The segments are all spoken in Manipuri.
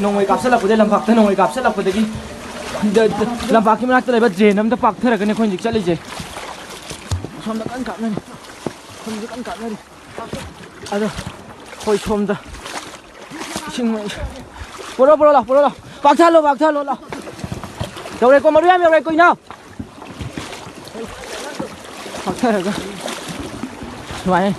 नोंगै कापसलपदे लंपाक्ता नोंगै कापसलपदगी लंपाकी मनाक्ता लेबा ड्रेन अमता पाक्थरगने खोन जिक चलिजे सोमदा कन कापनरी सोमदा कन कापनरी अदो खोई सोमदा सिंग पोरो पोरो ला पाक्थालो ला दौरे को मरु याम you're Koyna पाक्थरगा सुमाय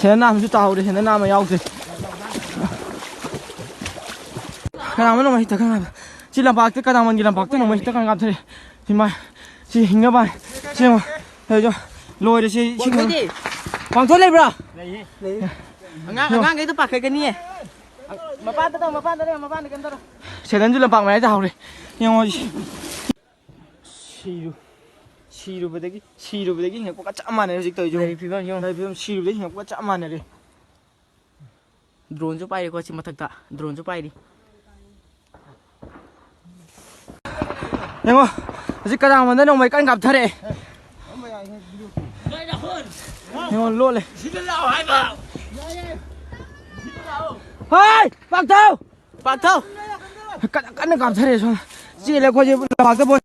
Thế nào chứ tàu đi thế nào mà nhau gì cái nào mà hít cái nào chỉ làm bạc cái nào mình làm bạc cái nào mình hít cái nào thế thì mà chỉ hình các bạn chỉ mà thấy chưa lôi để chỉ hoàng thốt lên bro ngang cái tôi bạc cái này mà pan tới đây cái đó sẽ đến chứ làm bạc máy tàu đi nhưng mà 시루베데기 그냥 꼭 ጫ마네 아직도 좀 비번 형 비번 시루베데기 그냥 꼭 ጫ마네 드론 좀 빠이고 같이 맡았다 드론 좀 빠이리 형아 아직 가장 만데 너 mấy căn gặp thật đấy 형아 lộn này hey bạc thâu căn gặp thật đấy xong chị lại coi như bạc cái bôi